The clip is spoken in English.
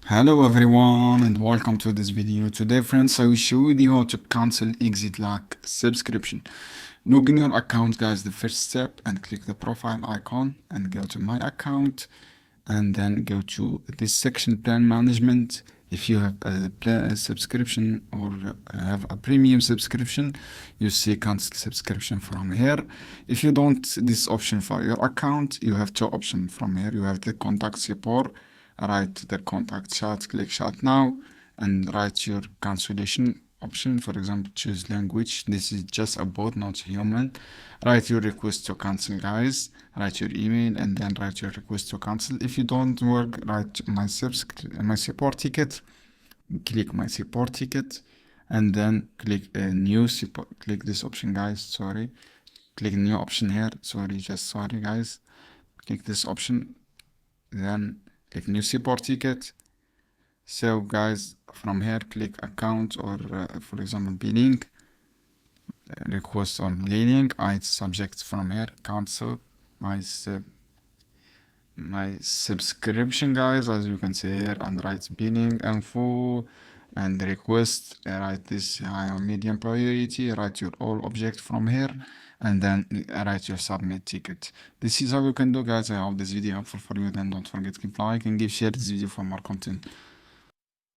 Hello everyone and welcome to this video. Today friends, I will show you how to cancel ExitLag subscription. Log in your account guys, the first step, and click the profile icon and go to my account and then go to this section, plan management. If you have a subscription or have a premium subscription, you see cancel subscription from here. If you don't, this option for your account, you have two options from here. You have the contact support, write the contact chat, click chat now, and write your cancellation option. For example, choose language. This is just a bot, not human. Write your request to cancel guys, write your email and then write your request to cancel. If you don't work, write my support ticket, click my support ticket, and then click new support. Click this option guys, sorry, click new option here, sorry guys, click this option, then click new support ticket. So guys, from here click account or for example billing, request on billing, it's subject from here, cancel my subscription guys, as you can see here, and write billing info and request, write this high or medium priority, write your all object from here, and then write your submit ticket. This is how you can do guys. I hope this video helpful for you. Then don't forget to keep like and give share this video for more content.